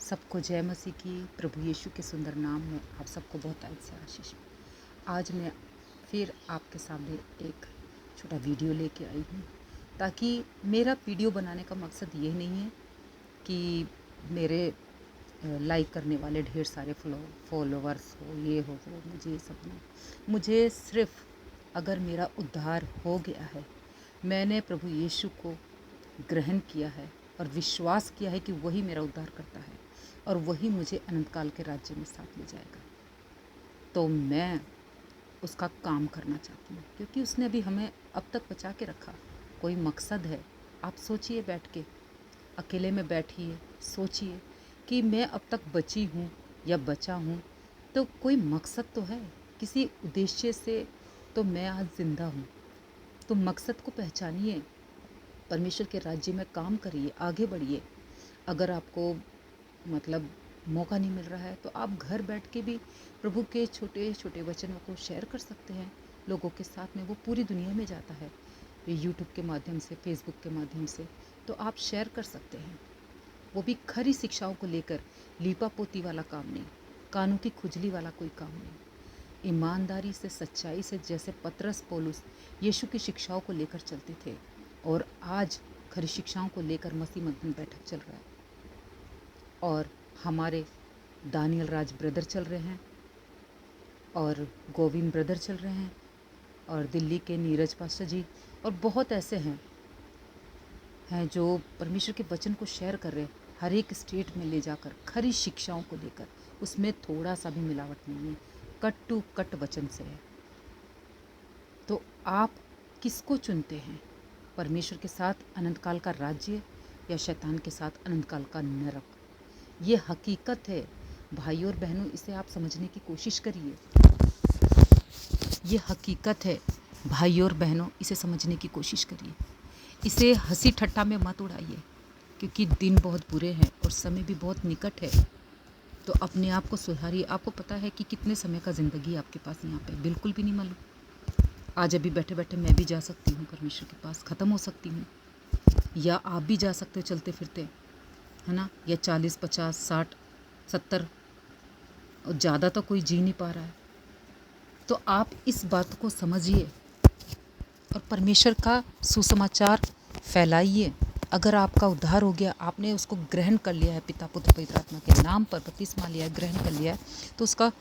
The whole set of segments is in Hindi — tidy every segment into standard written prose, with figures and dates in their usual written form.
सबको जय मसीह की। प्रभु यीशु के सुंदर नाम में आप सबको बहुत से आशीष। आज मैं फिर आपके सामने एक छोटा वीडियो लेके आई हूँ, ताकि मेरा वीडियो बनाने का मकसद ये नहीं है कि मेरे लाइक करने वाले ढेर सारे फॉलोवर्स हो, ये हो वो, मुझे ये सब नहीं। मुझे सिर्फ अगर मेरा उद्धार हो गया है, मैंने प्रभु यीशु को ग्रहण किया है और विश्वास किया है कि वही मेरा उद्धार करता है और वही मुझे अनंत काल के राज्य में साथ ले जाएगा, तो मैं उसका काम करना चाहती हूँ, क्योंकि उसने अभी हमें अब तक बचा के रखा। कोई मकसद है। आप सोचिए, बैठ के अकेले में बैठिए, सोचिए कि मैं अब तक बची हूँ या बचा हूँ, तो कोई मकसद तो है, किसी उद्देश्य से तो मैं आज ज़िंदा हूँ। तो मकसद को पहचानिए, परमेश्वर के राज्य में काम करिए, आगे बढ़िए। अगर आपको मौका नहीं मिल रहा है, तो आप घर बैठ के भी प्रभु के छोटे छोटे वचनों को शेयर कर सकते हैं लोगों के साथ में। वो पूरी दुनिया में जाता है, यूट्यूब के माध्यम से, फेसबुक के माध्यम से, तो आप शेयर कर सकते हैं। वो भी खरी शिक्षाओं को लेकर, लीपा पोती वाला काम नहीं, कानों की खुजली वाला कोई काम नहीं। ईमानदारी से, सच्चाई से, जैसे पतरस पौलुस यीशु की शिक्षाओं को लेकर चलते थे, और आज खरी शिक्षाओं को लेकर मसीह मध्य बैठक चल रहा है। और हमारे दानियल राज ब्रदर चल रहे हैं, और गोविंद ब्रदर चल रहे हैं, और दिल्ली के नीरज पास्टर जी, और बहुत ऐसे हैं जो परमेश्वर के वचन को शेयर कर रहे हैं, हर एक स्टेट में ले जाकर खरी शिक्षाओं को लेकर। उसमें थोड़ा सा भी मिलावट नहीं है, कट टू कट वचन से है। तो आप किसको चुनते हैं? परमेश्वर के साथ अनंत काल का राज्य या शैतान के साथ अनंत काल का नरक? ये हकीकत है भाइयों और बहनों, इसे आप समझने की कोशिश करिए। ये हकीकत है भाइयों और बहनों, इसे समझने की कोशिश करिए। इसे हंसी ठट्टा में मत उड़ाइए, क्योंकि दिन बहुत बुरे हैं और समय भी बहुत निकट है। तो अपने आप को सुधारिए। आपको पता है कि कितने समय का ज़िंदगी आपके पास यहाँ पे? बिल्कुल भी नहीं मालूम। आज अभी बैठे बैठे मैं भी जा सकती हूँ परमेश्वर के पास, ख़त्म हो सकती हूँ, या आप भी जा सकते हो चलते फिरते, है ना? या 40, 50, 60, 70, और ज़्यादा तो कोई जी नहीं पा रहा है। तो आप इस बात को समझिए और परमेश्वर का सुसमाचार फैलाइए। अगर आपका उद्धार हो गया, आपने उसको ग्रहण कर लिया है, पिता पुत्र पवित्र आत्मा के नाम पर बपतिस्मा लिया है, ग्रहण कर लिया है, तो उसका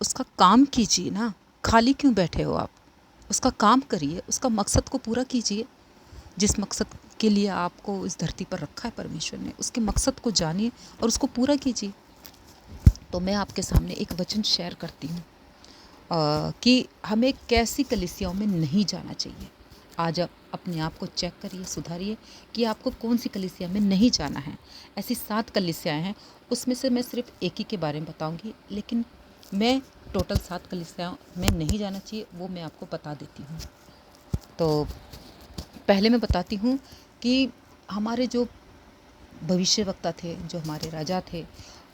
उसका काम कीजिए ना। खाली क्यों बैठे हो आप? उसका काम करिए, उसका मकसद को पूरा कीजिए। जिस मकसद के लिए आपको इस धरती पर रखा है परमेश्वर ने, उसके मकसद को जानिए और उसको पूरा कीजिए। तो मैं आपके सामने एक वचन शेयर करती हूँ कि हमें कैसी कलीसियाओं में नहीं जाना चाहिए। आज आप अपने आप को चेक करिए, सुधारिए कि आपको कौन सी कलीसिया में नहीं जाना है। ऐसी 7 कलीसियाएँ हैं, उसमें से मैं सिर्फ एक ही के बारे में बताऊंगी, लेकिन मैं टोटल 7 कलीसियाओं में नहीं जाना चाहिए, वो मैं आपको बता देती हूँ। तो पहले मैं बताती हूँ कि हमारे जो भविष्यवक्ता थे, जो हमारे राजा थे,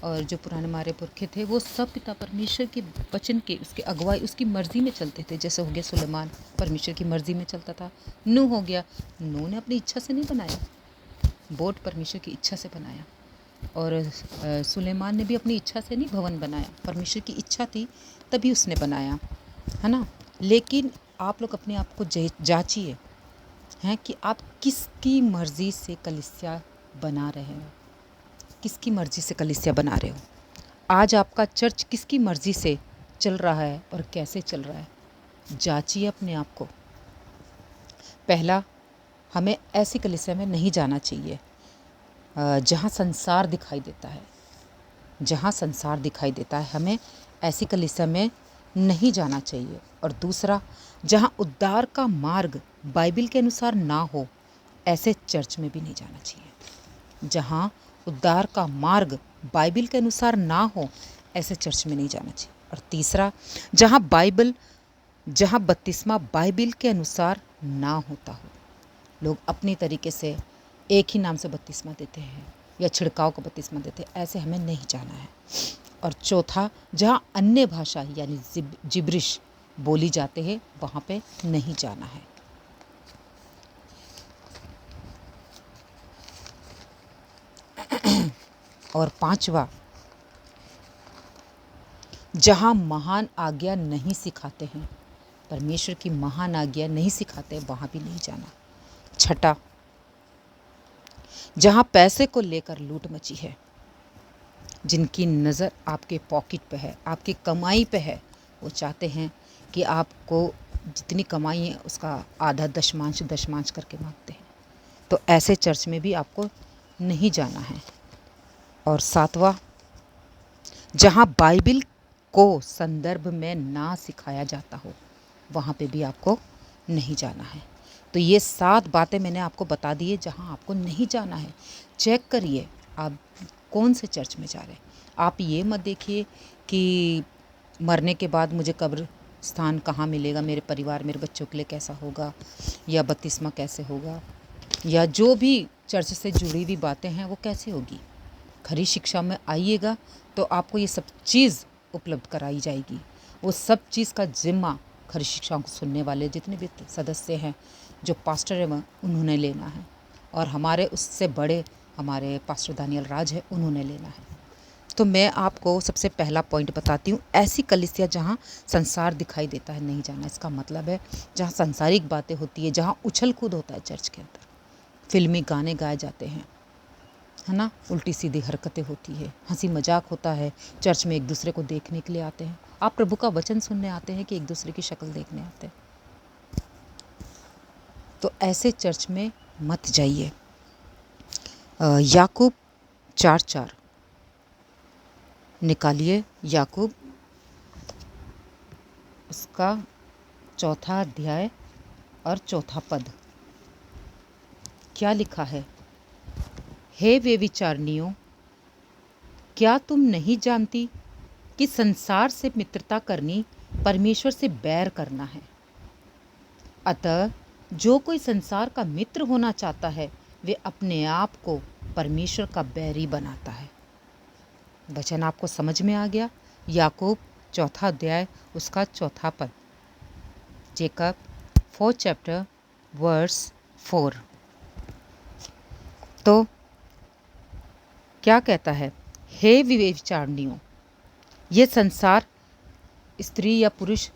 और जो पुराने हमारे पुरखे थे, वो सब पिता परमेश्वर के वचन के, उसके अगुवाई, उसकी मर्ज़ी में चलते थे। जैसे हो गया सुलेमान, परमेश्वर की मर्ज़ी में चलता था। नूह हो गया, नूह ने अपनी इच्छा से नहीं बनाया, बोट परमेश्वर की इच्छा से बनाया। और सुलेमान ने भी अपनी इच्छा से नहीं भवन बनाया, परमेश्वर की इच्छा थी तभी उसने बनाया, है ना? लेकिन आप लोग अपने आप को जांचिए हैं कि आप किसकी मर्ज़ी से कलीसिया बना रहे हो, किसकी मर्ज़ी से कलीसिया बना रहे हो। आज आपका चर्च किसकी मर्ज़ी से चल रहा है और कैसे चल रहा है? जांचिए अपने आप को। पहला, हमें ऐसी कलीसिया में नहीं जाना चाहिए जहाँ संसार दिखाई देता है। जहाँ संसार दिखाई देता है, हमें ऐसी कलीसिया में नहीं जाना चाहिए। और दूसरा, जहाँ उद्धार का मार्ग बाइबल के अनुसार ना हो, ऐसे चर्च में भी नहीं जाना चाहिए। जहाँ उद्धार का मार्ग बाइबल के अनुसार ना हो, ऐसे चर्च में नहीं जाना चाहिए। और तीसरा, जहाँ बपतिस्मा बाइबल के अनुसार ना होता हो, लोग अपनी तरीके से एक ही नाम से बपतिस्मा देते हैं या छिड़काव का बपतिस्मा देते हैं, ऐसे हमें नहीं जाना है। और चौथा, जहाँ अन्य भाषा यानी जिब्रिश बोली जाते हैं, वहाँ पे नहीं जाना है। और 5वां, जहाँ महान आज्ञा नहीं सिखाते हैं, परमेश्वर की महान आज्ञा नहीं सिखाते, वहाँ भी नहीं जाना। 6, जहाँ पैसे को लेकर लूट मची है, जिनकी नज़र आपके पॉकेट पे है, आपकी कमाई पे है, वो चाहते हैं कि आपको जितनी कमाई है उसका आधा दशमांश करके मांगते हैं, तो ऐसे चर्च में भी आपको नहीं जाना है। और 7वां, जहाँ बाइबिल को संदर्भ में ना सिखाया जाता हो, वहाँ पे भी आपको नहीं जाना है। तो ये 7 बातें मैंने आपको बता दी है जहाँ आपको नहीं जाना है। चेक करिए आप कौन से चर्च में जा रहे हैं। आप ये मत देखिए कि मरने के बाद मुझे कब्र स्थान कहाँ मिलेगा, मेरे परिवार मेरे बच्चों के लिए कैसा होगा, या बपतिस्मा कैसे होगा, या जो भी चर्च से जुड़ी हुई बातें हैं वो कैसे होगी। खरी शिक्षा में आइएगा तो आपको ये सब चीज़ उपलब्ध कराई जाएगी। वो सब चीज़ का जिम्मा खरी शिक्षाओं को सुनने वाले जितने भी सदस्य हैं, जो पास्टर हैं, उन्होंने लेना है, और हमारे उससे बड़े हमारे पास्टर दानियल राज है, उन्होंने लेना है। तो मैं आपको सबसे पहला पॉइंट बताती हूँ, ऐसी कलीसिया जहाँ संसार दिखाई देता है नहीं जाना। इसका मतलब है जहाँ सांसारिक बातें होती है, जहाँ उछल कूद होता है चर्च के अंदर, फिल्मी गाने गाए जाते हैं, है ना, उल्टी सीधी हरकतें होती है, हंसी मजाक होता है। चर्च में एक दूसरे को देखने के लिए आते हैं। आप प्रभु का वचन सुनने आते हैं कि एक दूसरे की शक्ल देखने आते हैं? तो ऐसे चर्च में मत जाइए। याकूब 4:4 निकालिए। याकूब उसका 4था अध्याय और 4था पद क्या लिखा है? हे वे विचारणियों, क्या तुम नहीं जानती कि संसार से मित्रता करनी परमेश्वर से बैर करना है? अतः जो कोई संसार का मित्र होना चाहता है, वे अपने आप को परमेश्वर का बैरी बनाता है। वचन आपको समझ में आ गया? याकूब 4था अध्याय उसका 4था पद, जेकब 4th chapter verse 4। तो क्या कहता है? हे विचारणियों, ये संसार स्त्री या पुरुष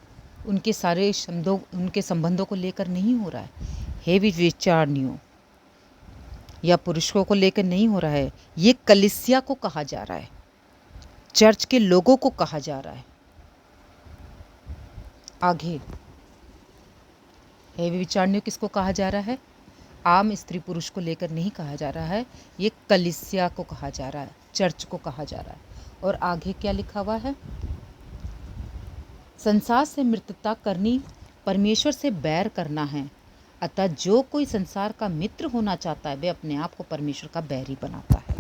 उनके सारे शब्दों उनके संबंधों को लेकर नहीं हो रहा है। हे विचारणियों या पुरुषों को लेकर नहीं हो रहा है, ये कलीसिया को कहा जा रहा है, चर्च के लोगों को कहा जा रहा है। आगे हे विचारणियों किसको कहा जा रहा है? आम स्त्री पुरुष को लेकर नहीं कहा जा रहा है, ये कलीसिया को कहा जा रहा है, चर्च को कहा जा रहा है। और आगे क्या लिखा हुआ है? संसार से मित्रता करनी परमेश्वर से बैर करना है। अतः जो कोई संसार का मित्र होना चाहता है, वे अपने आप को परमेश्वर का बैरी बनाता है।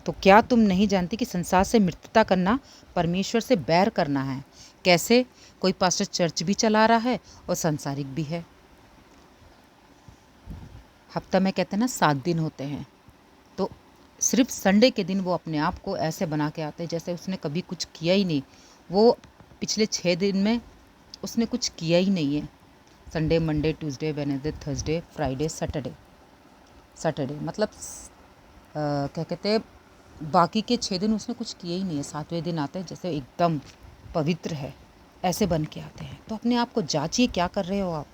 तो क्या तुम नहीं जानती कि संसार से मित्रता करना परमेश्वर से बैर करना है? कैसे? कोई पास्टर चर्च भी चला रहा है और सांसारिक भी है। हफ्ता में कहते हैं ना 7 दिन होते हैं, तो सिर्फ संडे के दिन वो अपने आप को ऐसे बना के आते हैं जैसे उसने कभी कुछ किया ही नहीं। वो पिछले 6 दिन में उसने कुछ किया ही नहीं है। Sunday, Monday, Tuesday, Wednesday, Thursday, Friday, Saturday मतलब क्या कहते हैं, बाकी के 6 दिन उसने कुछ किया ही नहीं है। 7वें दिन आते हैं जैसे एकदम पवित्र है, ऐसे बन के आते हैं। तो अपने आप को जांचिए, क्या कर रहे हो आप?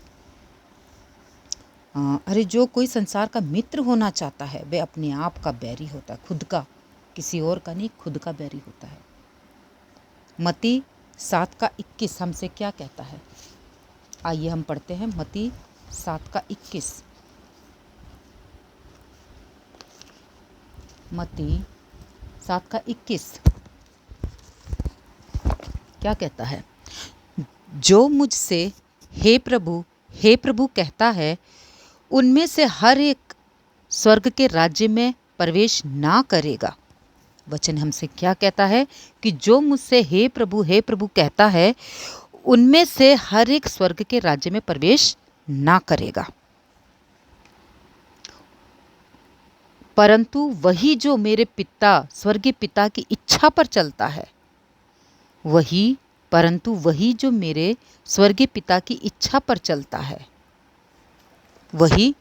अरे जो कोई संसार का मित्र होना चाहता है, वह अपने आप का बैरी होता है, खुद का, किसी और का नहीं, खुद का बैरी होता है। मत्ती 7:21 हमसे क्या कहता है? आइए हम पढ़ते हैं मत्ती 7:21। मत्ती 7:21 क्या कहता है? जो मुझसे हे प्रभु कहता है, उनमें से हर एक स्वर्ग के राज्य में प्रवेश ना करेगा। वचन हमसे क्या कहता है कि जो मुझसे हे प्रभु कहता है, उनमें से हर एक स्वर्ग के राज्य में प्रवेश ना करेगा, परंतु वही जो मेरे पिता स्वर्गीय पिता की इच्छा पर चलता है, वही जो मेरे स्वर्गीय पिता की इच्छा पर चलता है, वही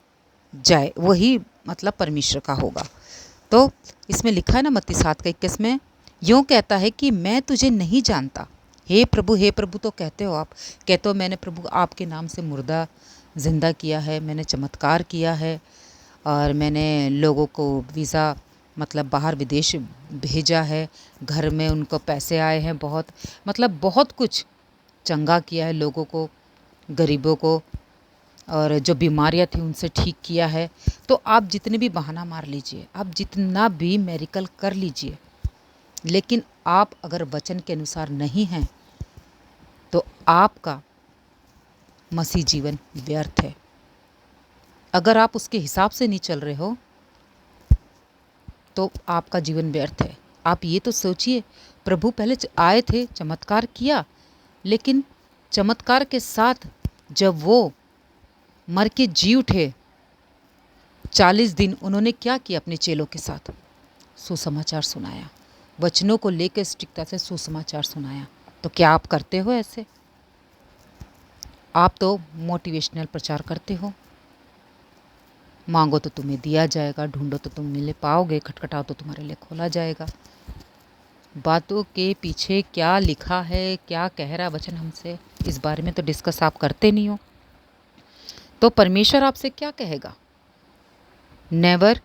मतलब परमेश्वर का होगा। तो इसमें लिखा है ना मत्ती 7:21 में, यूँ कहता है कि मैं तुझे नहीं जानता। हे प्रभु तो कहते हो आप, कहते हो मैंने प्रभु आपके नाम से मुर्दा ज़िंदा किया है, मैंने चमत्कार किया है, और मैंने लोगों को वीज़ा मतलब बाहर विदेश भेजा है, घर में उनको पैसे आए हैं बहुत, मतलब बहुत कुछ चंगा किया है लोगों को, गरीबों को, और जो बीमारियां थी उनसे ठीक किया है। तो आप जितने भी बहाना मार लीजिए, आप जितना भी मेरिकल कर लीजिए, लेकिन आप अगर वचन के अनुसार नहीं हैं तो आपका मसीह जीवन व्यर्थ है। अगर आप उसके हिसाब से नहीं चल रहे हो तो आपका जीवन व्यर्थ है। आप ये तो सोचिए, प्रभु पहले आए थे, चमत्कार किया, लेकिन चमत्कार के साथ जब वो मर के जी उठे 40 दिन उन्होंने क्या किया अपने चेलों के साथ? सुसमाचार सुनाया, वचनों को लेकर सटीकता से सुसमाचार सुनाया। तो क्या आप करते हो ऐसे? आप तो मोटिवेशनल प्रचार करते हो, मांगो तो तुम्हें दिया जाएगा, ढूंढो तो तुम मिले पाओगे, खटखटाओ तो तुम्हारे लिए खोला जाएगा। बातों के पीछे क्या लिखा है, क्या कह रहा वचन हमसे, इस बारे में तो डिस्कस आप करते नहीं हो। तो परमेश्वर आपसे क्या कहेगा? नेवर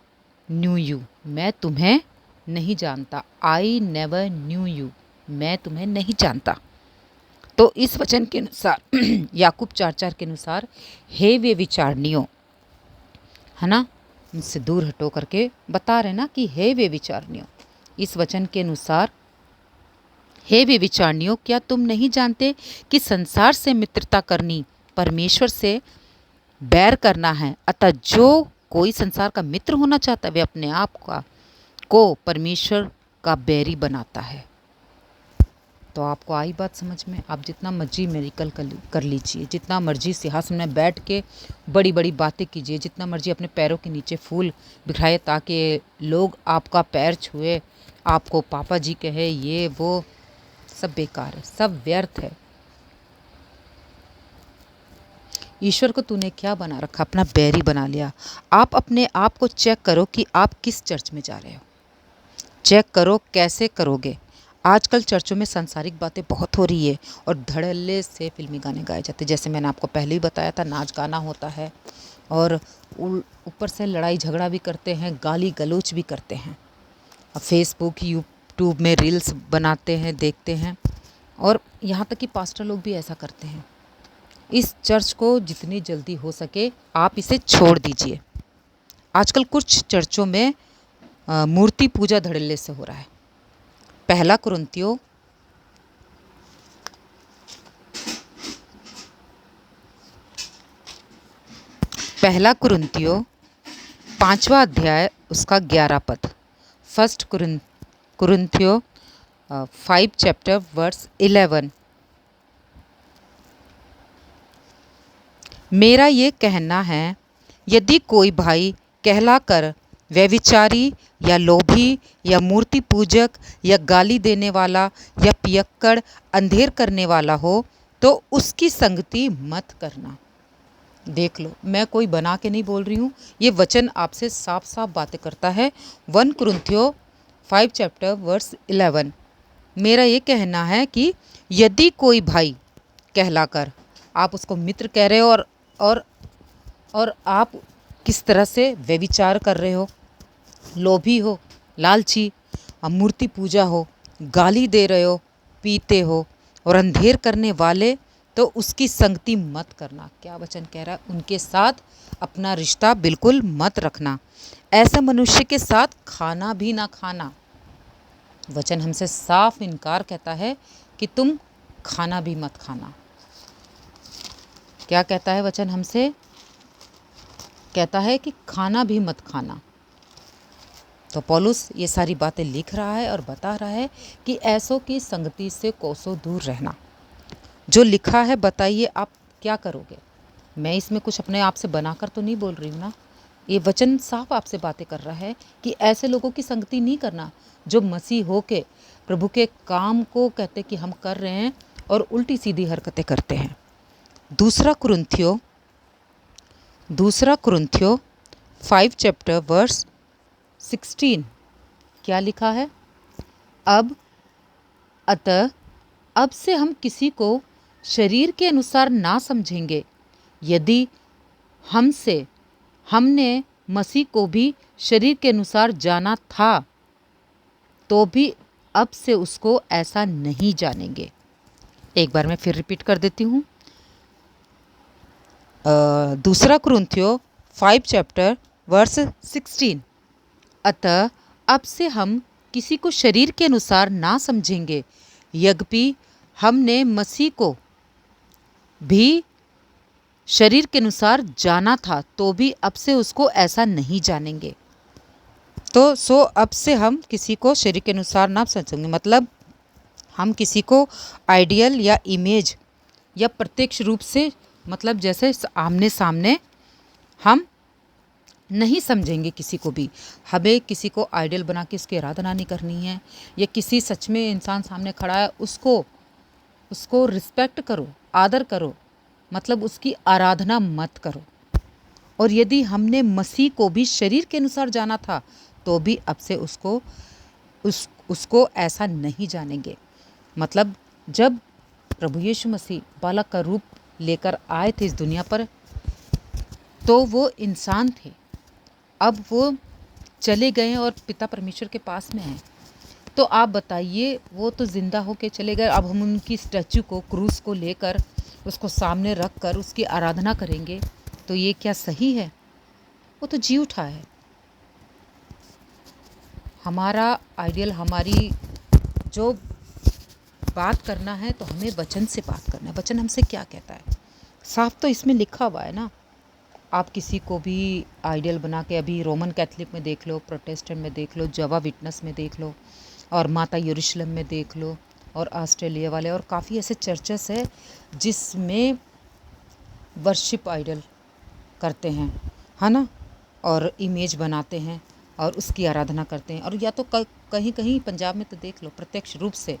न्यू यू, मैं तुम्हें नहीं जानता। आई नेवर न्यू यू, मैं तुम्हें नहीं जानता। तो इस वचन के अनुसार याकूब 4:4 के अनुसार, हे वे विचारणियों, है ना, मुझसे दूर हटो करके बता रहे ना कि हे वे विचारणियों। इस वचन के अनुसार, हे वे विचारणियों, क्या तुम नहीं जानते कि संसार से मित्रता करनी परमेश्वर से बैर करना है? अतः जो कोई संसार का मित्र होना चाहता है वे अपने आप को परमेश्वर का बैरी बनाता है। तो आपको आई बात समझ में? आप जितना मर्जी मेरिकल कर लीजिए, जितना मर्जी सिंहासन में बैठ के बड़ी बड़ी बातें कीजिए, जितना मर्जी अपने पैरों के नीचे फूल बिखराए ताकि लोग आपका पैर छुए, आपको पापा जी कहे, ये वो, सब बेकार है, सब व्यर्थ है। ईश्वर को तूने क्या बना रखा? अपना बैरी बना लिया। आप अपने आप को चेक करो कि आप किस चर्च में जा रहे हो। चेक करो, कैसे करोगे? आजकल चर्चों में सांसारिक बातें बहुत हो रही है और धड़ल्ले से फिल्मी गाने गाए जाते हैं। जैसे मैंने आपको पहले ही बताया था, नाच गाना होता है और ऊपर से लड़ाई झगड़ा भी करते हैं, गाली गलौच भी करते हैं। अब फेसबुक यूट्यूब में रील्स बनाते हैं, देखते हैं, और यहाँ तक कि पास्टर लोग भी ऐसा करते हैं। इस चर्च को जितनी जल्दी हो सके आप इसे छोड़ दीजिए। आजकल कुछ चर्चों में मूर्ति पूजा धड़ल्ले से हो रहा है। पहला कुरिन्थियों 5वां अध्याय उसका 11 पद। फर्स्ट कुरिन्थियों 5 चैप्टर वर्स 11। मेरा ये कहना है, यदि कोई भाई कहलाकर व्यभिचारी या लोभी या मूर्ति पूजक या गाली देने वाला या पियक्कड़ अंधेर करने वाला हो तो उसकी संगति मत करना। देख लो, मैं कोई बना के नहीं बोल रही हूँ, ये वचन आपसे साफ साफ बातें करता है। 1 कुरिन्थियों 5 चैप्टर वर्स 11। मेरा ये कहना है कि यदि कोई भाई कहलाकर, आप उसको मित्र कह रहे हो और आप किस तरह से व्यभिचार कर रहे हो, लोभी हो, लालची, मूर्ति पूजा हो, गाली दे रहे हो, पीते हो और अंधेर करने वाले, तो उसकी संगति मत करना। क्या वचन कह रहा है? उनके साथ अपना रिश्ता बिल्कुल मत रखना। ऐसे मनुष्य के साथ खाना भी ना खाना। वचन हमसे साफ इनकार कहता है कि तुम खाना भी मत खाना। क्या कहता है वचन हमसे? कहता है कि खाना भी मत खाना। तो पौलुस ये सारी बातें लिख रहा है और बता रहा है कि ऐसों की संगति से कोसों दूर रहना। जो लिखा है बताइए आप क्या करोगे? मैं इसमें कुछ अपने आप से बनाकर तो नहीं बोल रही हूँ ना। ये वचन साफ आपसे बातें कर रहा है कि ऐसे लोगों की संगति नहीं करना जो मसीह हो के प्रभु के काम को कहते कि हम कर रहे हैं और उल्टी सीधी हरकतें करते हैं। दूसरा कुरिन्थियों 5 चैप्टर वर्स 16 क्या लिखा है? अतः अब से हम किसी को शरीर के अनुसार ना समझेंगे। यदि हमने मसीह को भी शरीर के अनुसार जाना था, तो भी अब से उसको ऐसा नहीं जानेंगे। एक बार मैं फिर रिपीट कर देती हूँ। दूसरा कुरिन्थियों 5 चैप्टर वर्स 16। अतः अब से हम किसी को शरीर के अनुसार ना समझेंगे। यद्यपि हमने मसीह को भी शरीर के अनुसार जाना था, तो भी अब से उसको ऐसा नहीं जानेंगे। तो अब से हम किसी को शरीर के अनुसार ना समझेंगे, मतलब हम किसी को आइडियल या इमेज या प्रत्यक्ष रूप से, मतलब जैसे आमने सामने हम नहीं समझेंगे किसी को भी। हमें किसी को आइडियल बना के उसकी आराधना नहीं करनी है, या किसी सच में इंसान सामने खड़ा है उसको रिस्पेक्ट करो, आदर करो, मतलब उसकी आराधना मत करो। और यदि हमने मसीह को भी शरीर के अनुसार जाना था, तो भी अब से उसको ऐसा नहीं जानेंगे। मतलब जब प्रभु यीशु मसीह बालक का रूप लेकर आए थे इस दुनिया पर, तो वो इंसान थे। अब वो चले गए और पिता परमेश्वर के पास में हैं। तो आप बताइए, वो तो ज़िंदा होके चले गए, अब हम उनकी स्टैचू को, क्रूस को लेकर उसको सामने रख कर उसकी आराधना करेंगे, तो ये क्या सही है? वो तो जी उठा है। हमारा आइडियल, हमारी जो बात करना है तो हमें वचन से बात करना है। वचन हमसे क्या कहता है, साफ तो इसमें लिखा हुआ है ना। आप किसी को भी आइडियल बना के, अभी रोमन कैथलिक में देख लो, प्रोटेस्टेंट में देख लो, जवा विटनेस में देख लो, और माता यरूशलेम में देख लो, और ऑस्ट्रेलिया वाले, और काफ़ी ऐसे चर्चेस है जिसमें वर्शिप आइडल करते हैं, है ना, और इमेज बनाते हैं और उसकी आराधना करते हैं। और या तो कहीं कहीं पंजाब में तो देख लो, प्रत्यक्ष रूप से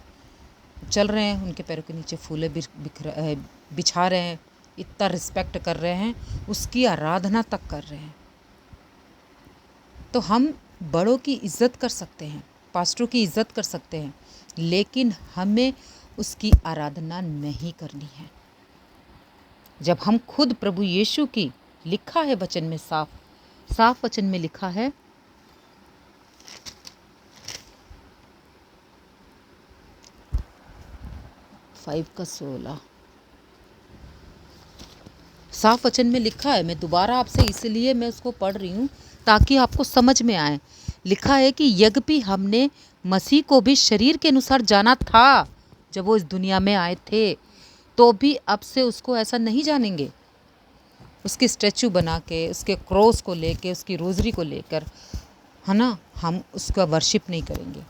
चल रहे हैं, उनके पैरों के नीचे फूले बिछा रहे हैं, इतना रिस्पेक्ट कर रहे हैं, उसकी आराधना तक कर रहे हैं। तो हम बड़ों की इज्जत कर सकते हैं, पास्टरों की इज्जत कर सकते हैं, लेकिन हमें उसकी आराधना नहीं करनी है। जब हम खुद प्रभु यीशु की, लिखा है वचन में, साफ वचन में लिखा है, फाइव का 16 साफ वचन में लिखा है। मैं दोबारा आपसे इसलिए मैं उसको पढ़ रही हूँ ताकि आपको समझ में आए। लिखा है कि यद्यपि हमने मसीह को भी शरीर के अनुसार जाना था जब वो इस दुनिया में आए थे, तो भी अब से उसको ऐसा नहीं जानेंगे। उसकी स्टैचू बना के, उसके क्रॉस को लेके, उसकी रोज़री को लेकर, है ना, हम उसका वर्शिप नहीं करेंगे।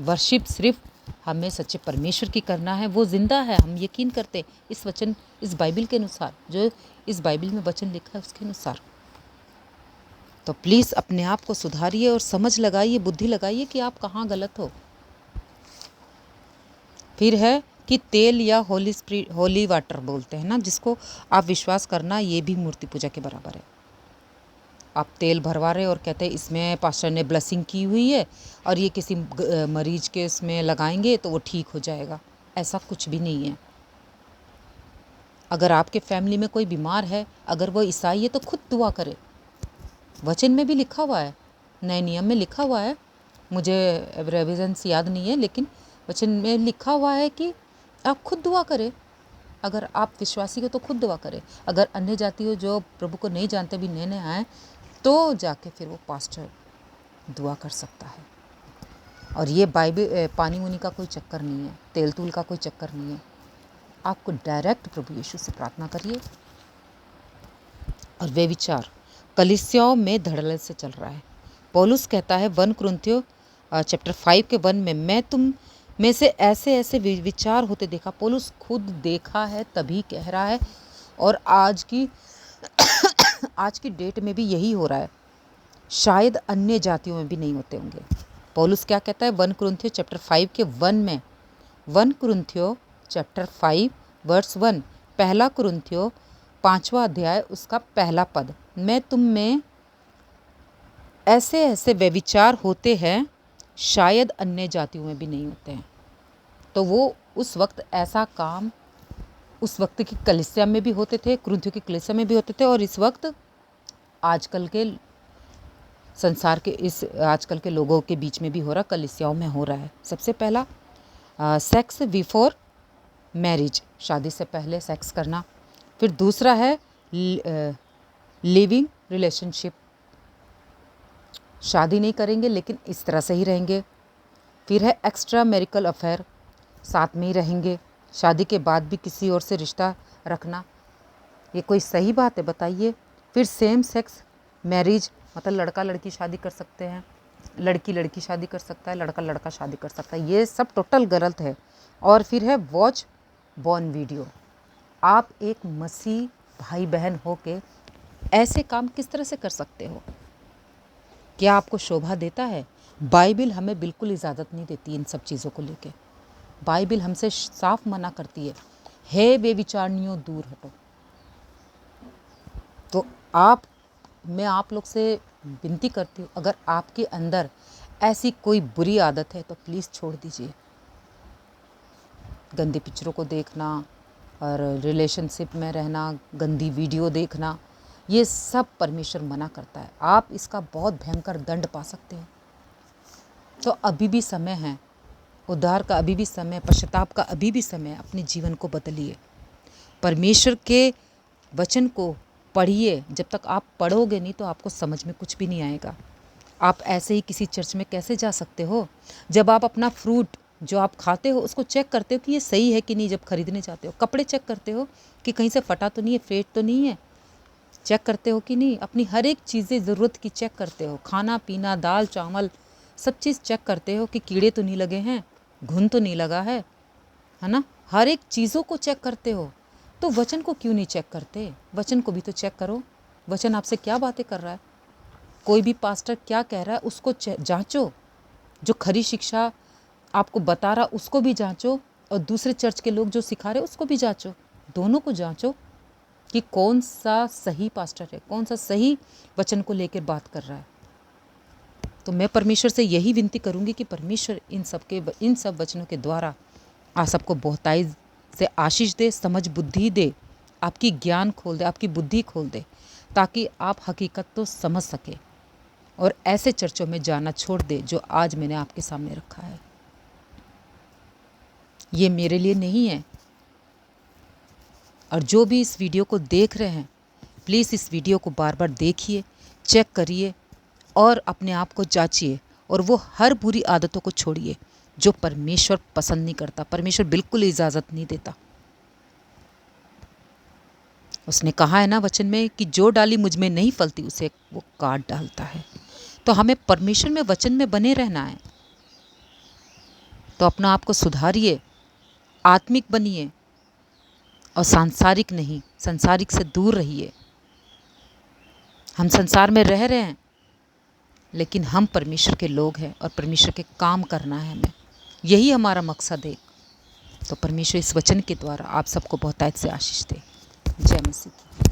वर्शिप सिर्फ हमें सच्चे परमेश्वर की करना है। वो ज़िंदा है, हम यकीन करते इस वचन, इस बाइबल के अनुसार, जो इस बाइबल में वचन लिखा है उसके अनुसार। तो प्लीज़ अपने आप को सुधारिए और समझ लगाइए, बुद्धि लगाइए कि आप कहाँ गलत हो। फिर है कि तेल या होली वाटर बोलते हैं ना, जिसको आप विश्वास करना, ये भी मूर्ति पूजा के बराबर है। आप तेल भरवा रहे और कहते हैं इसमें पास्टर ने ब्लेसिंग की हुई है और ये किसी मरीज के इसमें लगाएंगे तो वो ठीक हो जाएगा। ऐसा कुछ भी नहीं है। अगर आपके फैमिली में कोई बीमार है, अगर वो ईसाई है, तो खुद दुआ करे। वचन में भी लिखा हुआ है, नए नियम में लिखा हुआ है, मुझे रेविजेंस याद नहीं है, लेकिन वचन में लिखा हुआ है कि आप खुद दुआ करें। अगर आप विश्वासी हो तो खुद दुआ करें। अगर अन्य जाति हो, जो प्रभु को नहीं जानते, भी नए नए आए, तो जाके फिर वो पास्टर दुआ कर सकता है। और ये बाइबल पानी वानी का कोई चक्कर नहीं है, तेल तूल का कोई चक्कर नहीं है। आपको डायरेक्ट प्रभु यीशु से प्रार्थना करिए। और वे विचार कलीसियाओं में धड़ल्ले से चल रहा है। पौलुस कहता है 1 कुरिन्थियों चैप्टर 5 के 1 में, मैं तुम में से ऐसे ऐसे विचार होते देखा। पौलुस खुद देखा है तभी कह रहा है, और आज की डेट में भी यही हो रहा है। शायद अन्य जातियों में भी नहीं होते होंगे। पौलुस क्या कहता है 1 कुरिन्थियों चैप्टर 5 के 1 में, 1 कुरिन्थियों चैप्टर 5 वर्स 1, पहला कुरिन्थियों 5वां अध्याय उसका पहला पद, मैं तुम में ऐसे ऐसे व्यभिचार होते हैं शायद अन्य जातियों में भी नहीं होते हैं। तो वो उस वक्त ऐसा काम उस वक्त की कलीसिया में भी होते थे, कुरिन्थियों की कलीसिया में भी होते थे, और इस वक्त आजकल के संसार के आजकल के लोगों के बीच में भी हो रहा, कलीसियाओं में हो रहा है। सबसे पहला सेक्स बिफोर मैरिज, शादी से पहले सेक्स करना। फिर दूसरा है लिविंग रिलेशनशिप, शादी नहीं करेंगे लेकिन इस तरह से ही रहेंगे। फिर है एक्स्ट्रा मैरिकल अफेयर, साथ में ही रहेंगे, शादी के बाद भी किसी और से रिश्ता रखना, ये कोई सही बात है बताइए। फिर सेम सेक्स मैरिज, मतलब लड़का लड़की शादी कर सकते हैं, लड़की लड़की शादी कर सकता है, लड़का लड़का शादी कर सकता है, ये सब टोटल गलत है। और फिर है वॉच बॉर्न वीडियो, आप एक मसीह भाई बहन हो के ऐसे काम किस तरह से कर सकते हो? क्या आपको शोभा देता है? बाइबिल हमें बिल्कुल इजाज़त नहीं देती इन सब चीज़ों को लेके। बाइबिल हमसे साफ मना करती है, हे बेविचारनियों दूर हटो। तो मैं आप लोग से विनती करती हूँ, अगर आपके अंदर ऐसी कोई बुरी आदत है तो प्लीज़ छोड़ दीजिए। गंदी पिक्चरों को देखना और रिलेशनशिप में रहना, गंदी वीडियो देखना, ये सब परमेश्वर मना करता है। आप इसका बहुत भयंकर दंड पा सकते हो। तो अभी भी समय है, उद्धार का अभी भी समय, पश्चाताप का अभी भी समय। अपने जीवन को बदलिए, परमेश्वर के वचन को पढ़िए। जब तक आप पढ़ोगे नहीं तो आपको समझ में कुछ भी नहीं आएगा। आप ऐसे ही किसी चर्च में कैसे जा सकते हो? जब आप अपना फ्रूट जो आप खाते हो उसको चेक करते हो कि ये सही है कि नहीं, जब खरीदने जाते हो। कपड़े चेक करते हो कि कहीं से फटा तो नहीं है, फेड तो नहीं है, चेक करते हो कि नहीं। अपनी हर एक चीज़ें ज़रूरत की चेक करते हो, खाना पीना, दाल चावल, सब चीज़ चेक करते हो कि कीड़े तो नहीं लगे हैं, घुन तो नहीं लगा है ना। हर एक चीज़ों को चेक करते हो। तो वचन को क्यों नहीं चेक करते? वचन को भी तो चेक करो। वचन आपसे क्या बातें कर रहा है, कोई भी पास्टर क्या कह रहा है उसको जांचो। जो खरी शिक्षा आपको बता रहा उसको भी जांचो, और दूसरे चर्च के लोग जो सिखा रहे उसको भी जांचो। दोनों को जांचो कि कौन सा सही पास्टर है, कौन सा सही वचन को लेकर बात कर रहा है। तो मैं परमेश्वर से यही विनती करूंगी कि परमेश्वर इन सब वचनों के द्वारा आप सबको बहुताई से आशीष दे, समझ बुद्धि दे, आपकी ज्ञान खोल दे, आपकी बुद्धि खोल दे, ताकि आप हकीकत तो समझ सके और ऐसे चर्चों में जाना छोड़ दे जो आज मैंने आपके सामने रखा है। ये मेरे लिए नहीं है। और जो भी इस वीडियो को देख रहे हैं, प्लीज़ इस वीडियो को बार बार देखिए, चेक करिए और अपने आप को जांचिए, और वो हर बुरी आदतों को छोड़िए जो परमेश्वर पसंद नहीं करता। परमेश्वर बिल्कुल इजाज़त नहीं देता। उसने कहा है ना वचन में कि जो डाली मुझ में नहीं फलती उसे वो काट डालता है। तो हमें परमेश्वर में, वचन में बने रहना है। तो अपना आप को सुधारिए, आत्मिक बनिए और सांसारिक नहीं, संसारिक से दूर रहिए। हम संसार में रह रहे हैं लेकिन हम परमेश्वर के लोग हैं और परमेश्वर के काम करना है हमें, यही हमारा मकसद है। तो परमेश्वर इस वचन के द्वारा आप सबको बहुतायत से आशीष दे। जय मसीह की।